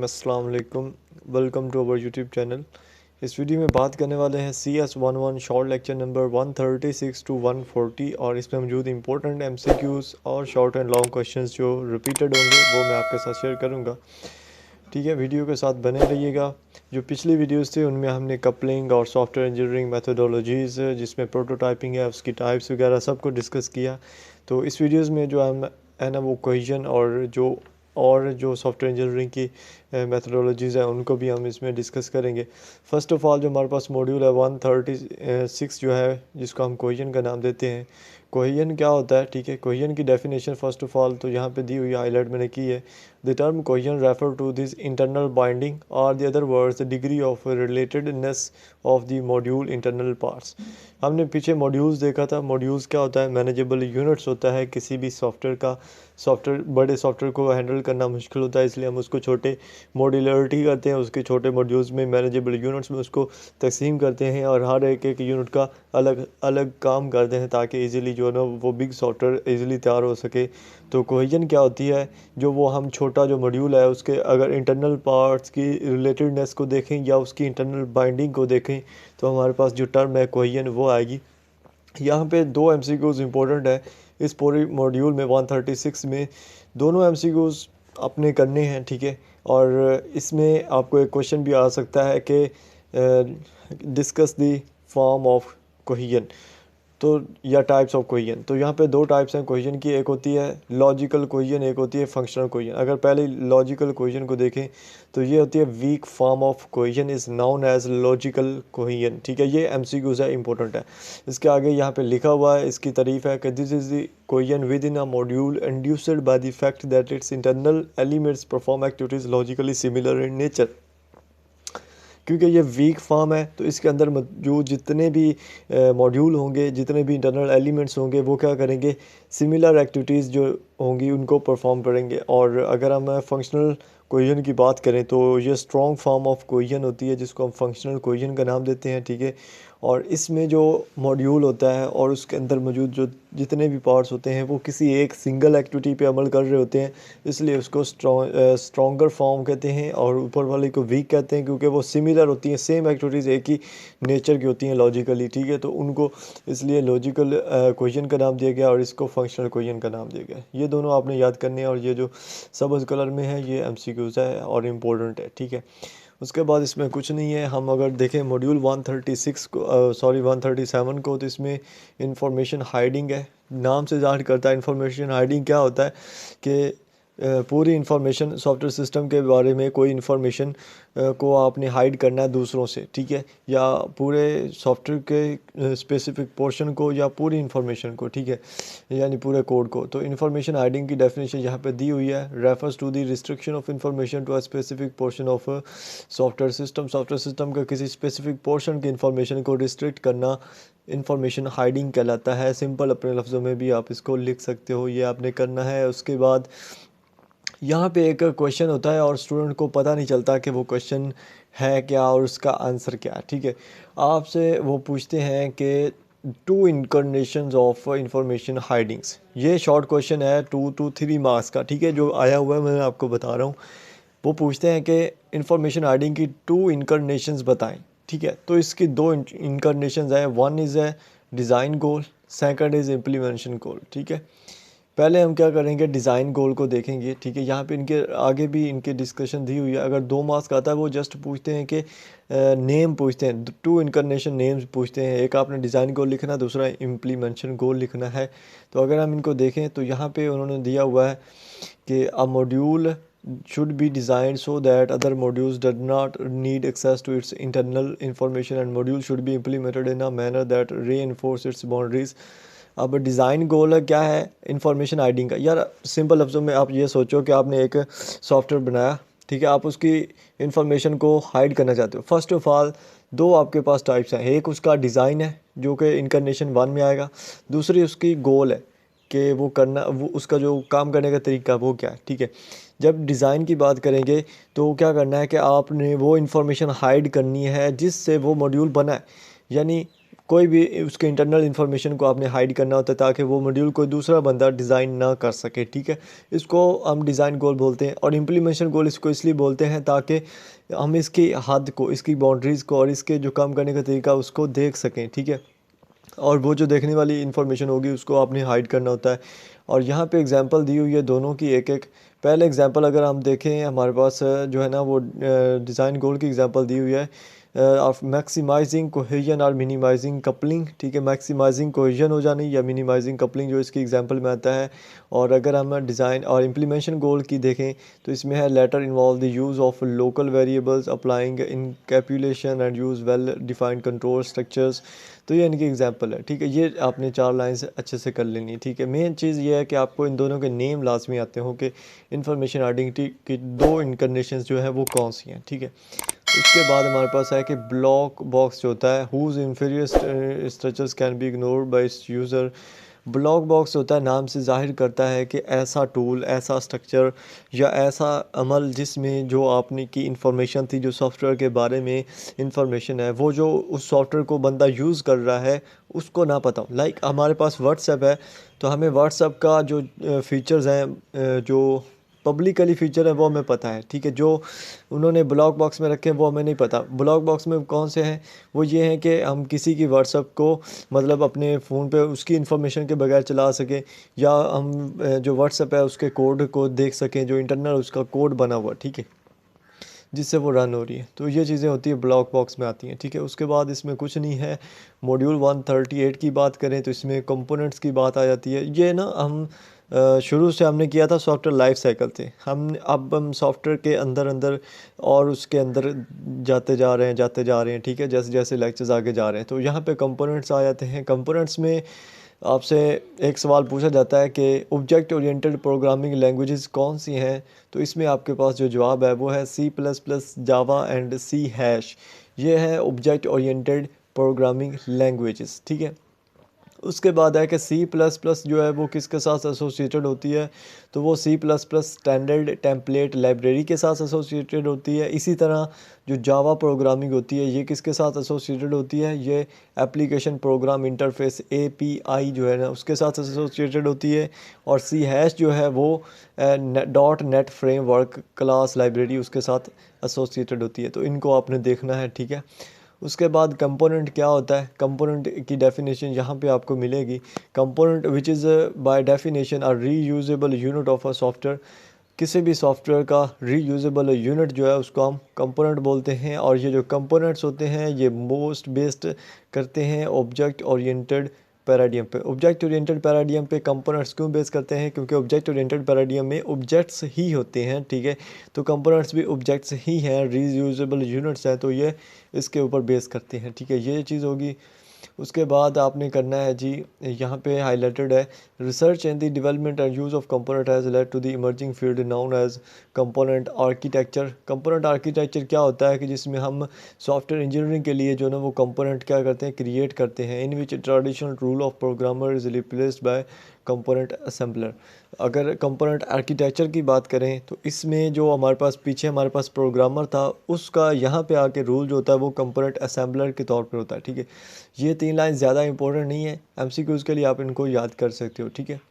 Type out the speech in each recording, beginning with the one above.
अस्सलाम वालेकुम। Welcome to our YouTube channel. इस वीडियो में बात करने वाले हैं CS11 short lecture number 136 to 140 और इसमें मौजूद इंपॉर्टेंट MCQs और शॉर्ट एंड लॉन्ग क्वेश्चंस जो रिपीटेड होंगे वो मैं आपके साथ शेयर करूंगा। ठीक है, वीडियो के साथ बने रहिएगा। जो पिछली वीडियोस थे उनमें हमने कपलिंग और सॉफ्टवेयर इंजीनियरिंग मेथोडोलॉजीज़ जिसमें प्रोटोटाइपिंग है उसकी टाइप्स वगैरह सब को डिस्कस किया। तो इस वीडियोस में जो हम है ना वो कोहेजन और जो सॉफ्टवेयर इंजीनियरिंग की मेथोडोलॉजीज़ हैं उनको भी हम इसमें डिस्कस करेंगे। फ़र्स्ट ऑफ़ ऑल जो हमारे पास मॉड्यूल है 136 जो है जिसको हम कोहेजन का नाम देते हैं। कोहेजन क्या होता है? ठीक है, कोहेजन की डेफिनेशन फ़र्स्ट ऑफ़ ऑल तो यहाँ पे दी हुई है, हाईलाइट मैंने की है। The term cohesion refer to this internal binding और the other words the degree of relatedness of the module internal parts. हमने पीछे मॉड्यूल्स देखा था। मॉड्यूल्स क्या होता है? मैनेजेबल यूनिट्स होता है किसी भी सॉफ्टवेयर का। बड़े सॉफ्टवेयर को हैंडल करना मुश्किल होता है, इसलिए हम उसको छोटे मॉड्यूलरिटी करते हैं, उसके छोटे मॉड्यूल्स में मैनेजेबल यूनिट्स में उसको तकसीम करते हैं और हर एक यूनिट का अलग अलग काम करते हैं ताकि इजीली जो है ना वो बिग सॉफ्टवेयर इजीली तैयार हो सके। तो कोहेजन क्या होती है? जो वो हम छोटा जो मॉड्यूल है उसके अगर इंटरनल पार्ट्स की रिलेटेडनेस को देखें या उसकी इंटरनल बाइंडिंग को देखें तो हमारे पास जो टर्म है कोहेजन वो आएगी। यहाँ पे दो MCQs इंपॉर्टेंट है इस पूरी मॉड्यूल में 136 में। दोनों MCQs अपने करने हैं, ठीक है। और इसमें आपको एक क्वेश्चन भी आ सकता है कि discuss the form of cohesion तो या टाइप्स ऑफ कोहेजन। तो यहाँ पे दो टाइप्स हैं कोहेजन की, एक होती है लॉजिकल कोहेजन, एक होती है फंक्शनल कोहेजन। अगर पहले लॉजिकल कोहेजन को देखें तो ये होती है weak form of cohesion is known as logical cohesion. ठीक है, ये MCQs है, इंपॉर्टेंट है। इसके आगे यहाँ पे लिखा हुआ है, इसकी तारीफ है कि this is the cohesion with in a module induced by the fact that it's internal elements perform activities logically similar in nature. क्योंकि ये वीक फॉर्म है तो इसके अंदर जो जितने भी मॉड्यूल होंगे, जितने भी इंटरनल एलिमेंट्स होंगे वो क्या करेंगे? सिमिलर एक्टिविटीज़ जो होंगी उनको परफॉर्म करेंगे। और अगर हम फंक्शनल कोहेजन की बात करें तो ये स्ट्रॉन्ग फॉर्म ऑफ कोहेजन होती है जिसको हम फंक्शनल कोहेजन का नाम देते हैं, ठीक है। और इसमें जो मॉड्यूल होता है और उसके अंदर मौजूद जो जितने भी पार्ट्स होते हैं वो किसी एक सिंगल एक्टिविटी पे अमल कर रहे होते हैं, इसलिए उसको स्ट्रॉन्गर फॉर्म कहते हैं। और ऊपर वाले को वीक कहते हैं क्योंकि वो सिमिलर होती हैं, सेम एक्टिविटीज़ एक ही नेचर की होती हैं लॉजिकली, ठीक है। तो उनको इसलिए लॉजिकल कोहेजन का नाम दिया गया और इसको फंक्शनल कोहेजन का नाम दिया गया। ये दोनों आपने याद करने हैं और ये जो सब्ज़ कलर में है ये MCQs है और इम्पोर्टेंट है, ठीक है। उसके बाद इसमें कुछ नहीं है। हम अगर देखें मॉड्यूल 137 को तो इसमें इंफॉर्मेशन हाइडिंग है, नाम से ज़ाहिर करता है। इंफॉर्मेशन हाइडिंग क्या होता है कि पूरी इंफॉर्मेशन सॉफ्टवेयर सिस्टम के बारे में कोई इंफॉर्मेशन को आपने हाइड करना है दूसरों से, ठीक है, या पूरे सॉफ्टवेयर के स्पेसिफिक पोर्शन को या पूरी इंफॉर्मेशन को, ठीक है, यानी पूरे कोड को। तो इंफॉर्मेशन हाइडिंग की डेफिनेशन यहाँ पे दी हुई है, refers to the restriction of information to a specific portion of software system का किसी स्पेसिफिक पोर्शन की इंफॉर्मेशन को रिस्ट्रिक्ट करना इंफॉर्मेशन हाइडिंग कहलाता है। सिंपल अपने लफ्ज़ों में भी आप इसको लिख सकते हो, ये आपने करना है। उसके बाद यहाँ पे एक क्वेश्चन होता है और स्टूडेंट को पता नहीं चलता कि वो क्वेश्चन है क्या और उसका आंसर क्या है, ठीक है। आपसे वो पूछते हैं कि टू इनकर्नेशंस ऑफ इंफॉर्मेशन हाइडिंग्स। ये शॉर्ट क्वेश्चन है 2 to 3 मार्क्स का, ठीक है, जो आया हुआ है मैं आपको बता रहा हूँ। वो पूछते हैं कि इंफॉर्मेशन हाइडिंग की 2 इनकर्नेशंस बताएं, ठीक है। तो इसकी 2 इनकर्नेशंस है, वन इज़ है design goal, second is implementation goal, ठीक है। पहले हम क्या करेंगे, डिज़ाइन गोल को देखेंगे, ठीक है। यहाँ पे इनके आगे भी इनके डिस्कशन दी हुई है। अगर 2 मार्क्स का आता है वो जस्ट पूछते हैं कि नेम पूछते हैं, 2 इनकर्नेशन नेम्स पूछते हैं। एक आपने डिज़ाइन गोल लिखना, दूसरा इम्प्लीमेंटेशन गोल लिखना है। तो अगर हम इनको देखें तो यहाँ पे उन्होंने दिया हुआ है कि अ module should be designed so that other modules do not need access to its internal information and module should be implemented in a manner that reinforce its boundaries। अब डिज़ाइन गोल क्या है? इंफॉर्मेशन हाइडिंग का। यार simple लफ्ज़ों में आप ये सोचो कि आपने एक सॉफ्टवेयर बनाया, ठीक है, आप उसकी इंफॉर्मेशन को हाइड करना चाहते हो। फर्स्ट ऑफ ऑल 2 आपके पास टाइप्स हैं, एक उसका डिज़ाइन है जो कि इनकर्नेशन 1 में आएगा, दूसरी उसकी गोल है कि वो करना, वो उसका जो काम करने का तरीका वो क्या है, ठीक है। जब डिज़ाइन की बात करेंगे तो क्या करना है कि आपने वो इंफॉर्मेशन हाइड करनी है जिससे वो मॉड्यूल बना है। यानी कोई भी उसके इंटरनल इन्फॉर्मेशन को आपने हाइड करना होता है ताकि वो मॉड्यूल कोई दूसरा बंदा डिज़ाइन ना कर सके, ठीक है। इसको हम डिज़ाइन गोल बोलते हैं। और इम्प्लीमेंटेशन गोल इसको इसलिए बोलते हैं ताकि हम इसकी हद को, इसकी बाउंड्रीज़ को और इसके जो काम करने का तरीका उसको देख सकें, ठीक है। और वो जो देखने वाली इन्फॉर्मेशन होगी उसको आपने हाइड करना होता है। और यहाँ पे एग्जांपल दी हुई है दोनों की एक एक। पहले एग्जांपल अगर हम देखें, हमारे पास जो है ना वो डिज़ाइन गोल की एग्जांपल दी हुई है ऑफ मैक्सिमाइजिंग कोहेजन और मिनिमाइजिंग कपलिंग, ठीक है। मैक्सिमाइजिंग कोहेजन हो जानी या मिनिमाइजिंग कपलिंग जो इसकी एग्जांपल में आता है। और अगर हम डिज़ाइन और इम्प्लीमेंटेशन गोल की देखें तो इसमें है latter involve the use of local variables applying encapsulation and use well defined control structures. तो ये इनकी एग्जांपल है, ठीक है। ये आपने 4 लाइन से अच्छे से कर लेनी, ठीक है। मेन चीज़ ये है कि आपको इन दोनों के नेम लाजमी आते हो कि इन्फॉर्मेशन आइडेंटिटी की 2 इनकंडीशंस जो है वो कौन सी हैं, ठीक है। उसके बाद हमारे पास है कि ब्लॉक बॉक्स जो होता है whose inferior structures can be ignored by user. Block box होता है नाम से जाहिर करता है कि ऐसा टूल, ऐसा स्ट्रक्चर या ऐसा अमल जिसमें जो आपने की इन्फॉर्मेशन थी, जो सॉफ्टवेयर के बारे में इंफॉर्मेशन है, वो जो उस सॉफ्टवेयर को बंदा यूज़ कर रहा है उसको ना पता हो। लाइक हमारे पास व्हाट्सएप है तो हमें व्हाट्सएप का जो फीचर्स हैं, जो पब्लिकली फ़ीचर है वो हमें पता है, ठीक है। जो उन्होंने ब्लॉक बॉक्स में रखे हैं वो हमें नहीं पता। ब्लॉक बॉक्स में कौन से हैं, वो ये हैं कि हम किसी की व्हाट्सएप को मतलब अपने फ़ोन पे उसकी इन्फॉर्मेशन के बगैर चला सकें, या हम जो व्हाट्सएप है उसके कोड को देख सकें, जो इंटरनल उसका कोड बना हुआ, ठीक है, जिससे वो रन हो रही है। तो ये चीज़ें होती है ब्लॉक बॉक्स में आती हैं, ठीक है। उसके बाद इसमें कुछ नहीं है। मॉड्यूल 138 की बात करें तो इसमें कंपोनेंट्स की बात आ जाती है। ये ना हम शुरू से हमने किया था सॉफ्टवेयर लाइफ साइकिल से। हम सॉफ्टवेयर के अंदर अंदर और उसके अंदर जाते जा रहे हैं, ठीक है, जैसे जैसे लेक्चर्स आगे जा रहे हैं। तो यहाँ पे कंपोनेंट्स आ जाते हैं। कंपोनेंट्स में आपसे एक सवाल पूछा जाता है कि ऑब्जेक्ट ओरिएंटेड प्रोग्रामिंग लैंग्वेजेस कौन सी हैं। तो इसमें आपके पास जो जवाब है वो है C++, Java and C hash. ये है ऑब्जेक्ट ओरिएंटेड प्रोग्रामिंग लैंग्वेजेस, ठीक है। उसके बाद है कि C++ जो है वो किसके साथ एसोसिएटेड होती है, तो वो C++ स्टैंडर्ड टेम्पलेट लाइब्रेरी के साथ एसोसिएटेड होती है। इसी तरह जो जावा प्रोग्रामिंग होती है ये किसके साथ एसोसिएटेड होती है, ये एप्लीकेशन प्रोग्राम इंटरफेस API जो है ना उसके साथ एसोसिएटेड होती है। और C हैश जो है वो .NET फ्रेमवर्क क्लास लाइब्रेरी उसके साथ एसोसिएटेड होती है। तो इनको आपने देखना है, ठीक है। उसके बाद कंपोनेंट क्या होता है, कंपोनेंट की डेफिनेशन यहाँ पे आपको मिलेगी। Component which is by definition are reusable unit of a software. किसी भी सॉफ्टवेयर का रीयूजेबल यूनिट जो है उसको हम कंपोनेंट बोलते हैं। और ये जो कंपोनेंट्स होते हैं ये मोस्ट बेस्ड करते हैं ऑब्जेक्ट ओरिएंटेड पैराडियम पे। ऑब्जेक्ट ओरिएंटेड पैराडियम पे कंपोनेंट्स क्यों बेस करते हैं, क्योंकि ऑब्जेक्ट ओरिएंटेड पैराडियम में ऑब्जेक्ट्स ही होते हैं, ठीक है। तो कंपोनेंट्स भी ऑब्जेक्ट्स ही हैं, रीयूजेबल यूनिट्स हैं, तो ये इसके ऊपर बेस करते हैं, ठीक है। ये चीज़ होगी। उसके बाद आपने करना है जी, यहाँ पे हाईलाइटेड है research and the development and use of component has led to the emerging field known as component architecture. Component architecture क्या होता है कि जिसमें हम सॉफ्टवेयर इंजीनियरिंग के लिए जो ना वो कंपोनेंट क्या करते हैं, क्रिएट करते हैं। In which traditional role of programmer is replaced by component assembler. अगर कंपोनेंट आर्किटेक्चर की बात करें तो इसमें जो हमारे पास पीछे हमारे पास प्रोग्रामर था उसका यहाँ पे आके रूल जो होता है वो कंपोनेंट असेंबलर के तौर पर होता है, ठीक है। ये 3 लाइन ज़्यादा इंपॉर्टेंट नहीं है, MCQs के लिए आप इनको याद कर सकते हो, ठीक है।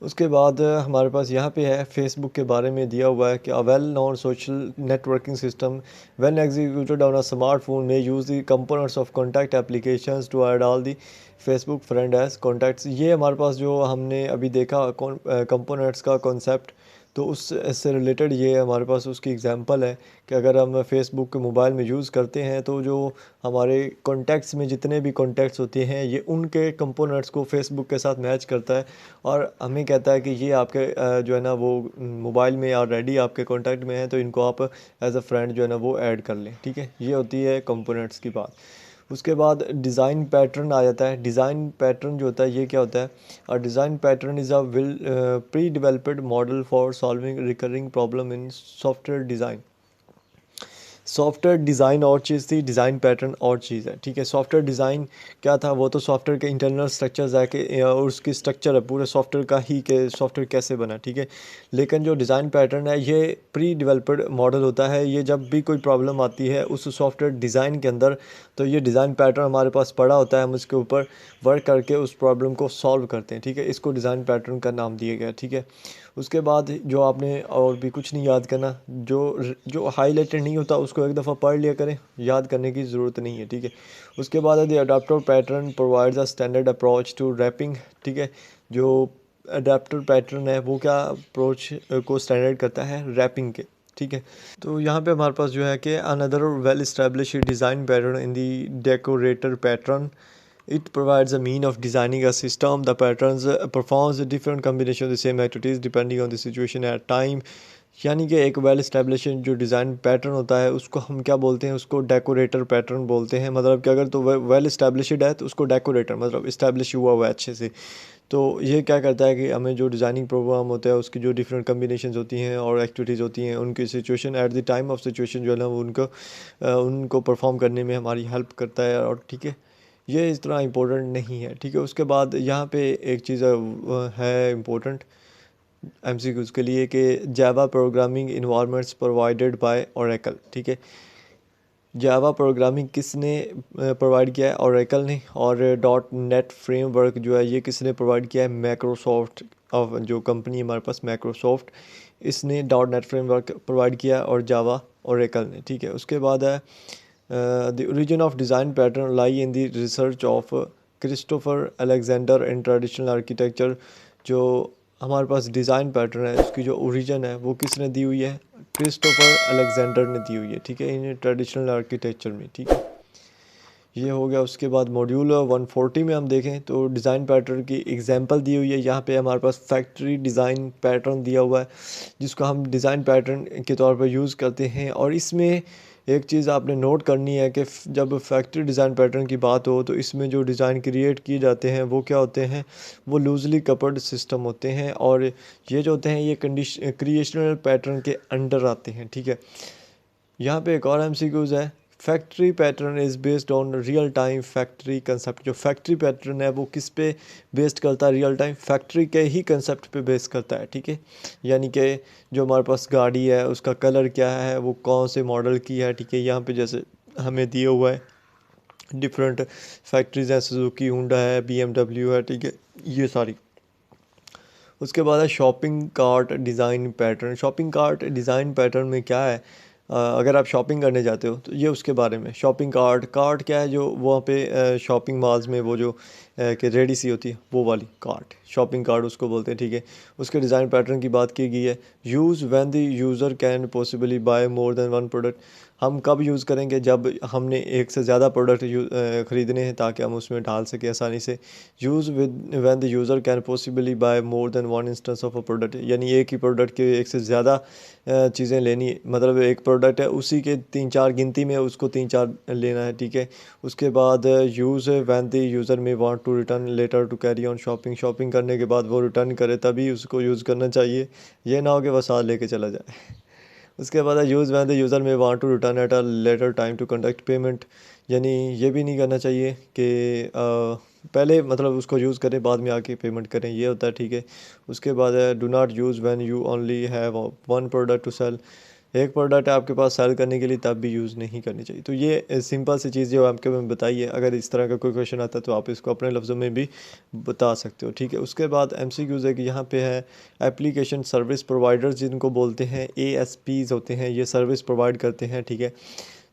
उसके बाद हमारे पास यहाँ पे है फेसबुक के बारे में दिया हुआ है कि a well known social networking system when executed on a smartphone में use the components of contact applications to add all the Facebook friend as contacts. ये हमारे पास जो हमने अभी देखा कंपोनेंट्स का कॉन्सेप्ट, तो उस इससे रिलेटेड ये हमारे पास उसकी एग्जांपल है कि अगर हम फेसबुक मोबाइल में यूज़ करते हैं तो जो हमारे कॉन्टैक्ट्स में जितने भी कॉन्टैक्ट्स होते हैं ये उनके कंपोनेंट्स को फेसबुक के साथ मैच करता है और हमें कहता है कि ये आपके जो है ना वो मोबाइल में ऑलरेडी आपके कॉन्टैक्ट में है, तो इनको आप एज अ फ्रेंड जो है ना वो ऐड कर लें, ठीक है। ये होती है कंपोनेंट्स की बात। उसके बाद डिज़ाइन पैटर्न आ जाता है। डिज़ाइन पैटर्न जो होता है ये क्या होता है, और design pattern is a will pre developed model for solving recurring problem in software design. Software design और चीज़ थी, डिज़ाइन पैटर्न और चीज़ है, ठीक है। सॉफ्टवेयर डिज़ाइन क्या था, वो तो सॉफ्टवेयर के इंटरनल स्ट्रक्चर्स है कि और उसकी स्ट्रक्चर है पूरे सॉफ्टवेयर का ही, कि सॉफ्टवेयर कैसे बना, ठीक है। लेकिन जो डिज़ाइन पैटर्न है ये प्री डेवलप्ड मॉडल होता है। ये जब भी कोई प्रॉब्लम आती है उस सॉफ्टवेयर डिज़ाइन के अंदर, तो ये डिज़ाइन पैटर्न हमारे पास पड़ा होता है, हम उसके ऊपर वर्क करके उस प्रॉब्लम को सॉल्व करते हैं, ठीक है। इसको डिज़ाइन पैटर्न का नाम दिया गया, ठीक है। उसके बाद जो आपने और भी कुछ नहीं याद करना, जो जो हाईलाइटेड नहीं होता उसको एक दफ़ा पढ़ लिया करें, याद करने की ज़रूरत नहीं है, ठीक है। उसके बाद है the adapter pattern provides a standard approach to wrapping, ठीक है। जो अडाप्टर पैटर्न है वो क्या अप्रोच को स्टैंडर्ड करता है, रैपिंग के, ठीक है। तो यहाँ पे हमारे पास जो है कि another well establish design pattern in the decorator pattern, it provides a mean of designing a system. The patterns performs a different combination of the same activities depending on the situation at time. यानी कि एक well establish जो design pattern होता है उसको हम क्या बोलते हैं, उसको डेकोरेटर पैटर्न बोलते हैं। मतलब कि अगर तो वेल इस्टेब्लिश्ड है तो उसको डेकोरेटर मतलब इस्टेब्लिश हुआ हुआ है अच्छे से। तो ये क्या करता है कि हमें जो डिज़ाइनिंग प्रोग्राम होता है उसकी जो डिफरेंट कम्बिनेशंस होती हैं और एक्टिविटीज़ होती हैं, उनकी situation at the time of situation जो है ना वो उनको परफॉर्म करने में हमारी हेल्प करता है, और ठीक है ये इस तरह इम्पोर्टेंट नहीं है, ठीक है। उसके बाद यहाँ पे एक चीज़ है इम्पोर्टेंट एमसीक्यूज़ के लिए कि Java programming environments provided by Oracle, ठीक है। जावा प्रोग्रामिंग किसने प्रोवाइड किया है, ओरेकल ने। और डॉट नेट फ्रेमवर्क जो है ये किसने प्रोवाइड किया है, माइक्रोसॉफ्ट ऑफ जो कंपनी हमारे पास माइक्रोसॉफ्ट, इसने डॉट नेट फ्रेमवर्क प्रोवाइड किया और जावा ओरेकल ने, ठीक है। उसके बाद है the origin of design pattern lie in the research of Christopher Alexander in traditional architecture. जो हमारे पास डिज़ाइन पैटर्न है उसकी जो ओरिजिन है वो किसने दी हुई है, क्रिस्टोफर अलेक्जेंडर ने दी हुई है, ठीक है, इन ट्रेडिशनल आर्किटेक्चर में, ठीक है। ये हो गया। उसके बाद मॉड्यूल 140 में हम देखें तो डिज़ाइन पैटर्न की एग्जांपल दी हुई है। यहाँ पे हमारे पास फैक्ट्री डिज़ाइन पैटर्न दिया हुआ है जिसको हम डिज़ाइन पैटर्न के तौर पर यूज़ करते हैं। और इसमें एक चीज़ आपने नोट करनी है कि जब फैक्ट्री डिज़ाइन पैटर्न की बात हो तो इसमें जो डिज़ाइन क्रिएट किए जाते हैं वो क्या होते हैं, वो लूजली कपल्ड सिस्टम होते हैं, और ये जो होते हैं ये क्रिएशनल पैटर्न के अंडर आते हैं, ठीक है। यहाँ पे एक और एमसीक्यूज़ है, factory pattern is based on real time factory concept. जो फैक्ट्री पैटर्न है वो किस पे बेस्ड करता है, रियल टाइम फैक्ट्री के ही कंसेप्ट पे बेस करता है, ठीक है। यानी कि जो हमारे पास गाड़ी है उसका कलर क्या है, वो कौन से मॉडल की है, ठीक है। यहाँ पे जैसे हमें दिया हुआ है डिफरेंट फैक्ट्रीज हैं, सुजुकी, हुंडा है, बीएमडब्ल्यू है, ठीक है, ये सारी। उसके बाद है shopping cart design pattern. Shopping cart design pattern में क्या है, अगर आप शॉपिंग करने जाते हो तो ये उसके बारे में। शॉपिंग कार्ट, कार्ट क्या है, जो वहाँ पे शॉपिंग मॉल्स में वो जो कि रेडी सी होती है वो वाली कार्ट, शॉपिंग कार्ट उसको बोलते हैं, ठीक है। उसके डिज़ाइन पैटर्न की बात की गई है। Use when the user can possibly buy more than one product. हम कब यूज़ करेंगे, जब हमने एक से ज़्यादा प्रोडक्ट ख़रीदने हैं ताकि हम उसमें डाल सकें आसानी से। Use with when the user can possibly buy more than one instance of a product, यानी एक ही प्रोडक्ट के एक से ज़्यादा चीज़ें लेनी, मतलब एक प्रोडक्ट है उसी के 3-4 गिनती में उसको 3-4 लेना है, ठीक है। उसके बाद use when the user may want to return later to carry on shopping. Shopping करने के बाद वो रिटर्न करे तभी उसको यूज़ करना चाहिए, ये ना हो कि वह साथ लेके चला जाए। उसके बाद है use when the user may want to return at a later time to conduct payment. यानी ये भी नहीं करना चाहिए कि पहले मतलब उसको यूज़ करें बाद में आके पेमेंट करें, ये होता है, ठीक है। उसके बाद है do not use when you only have one product to sell. एक प्रोडक्ट है आपके पास सेल करने के लिए तब भी यूज़ नहीं करनी चाहिए। तो ये सिंपल सी चीज़ जो आपके मैंने बताई है, अगर इस तरह का कोई क्वेश्चन आता है तो आप इसको अपने लफ्ज़ों में भी बता सकते हो, ठीक है। उसके बाद एमसीक्यूज़ है कि यहाँ पे है एप्लीकेशन सर्विस प्रोवाइडर्स, जिनको बोलते हैं एएसपीज़ होते हैं, ये सर्विस प्रोवाइड करते हैं, ठीक है।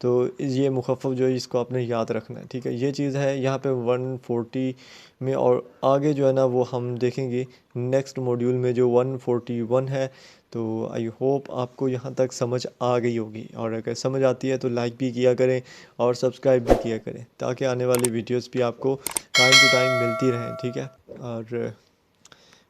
तो ये मुखफ़फ़ जो है इसको आपने याद रखना है, ठीक है। ये चीज़ है यहाँ पे 140 में, और आगे जो है ना वो हम देखेंगे नेक्स्ट मॉड्यूल में जो 141 है। तो आई होप आपको यहाँ तक समझ आ गई होगी, और अगर समझ आती है तो लाइक भी किया करें और सब्सक्राइब भी किया करें ताकि आने वाली वीडियोस भी आपको टाइम टू टाइम मिलती रहें, ठीक है। और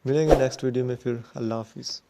मिलेंगे नेक्स्ट वीडियो में फिर। अल्लाह हाफिज़।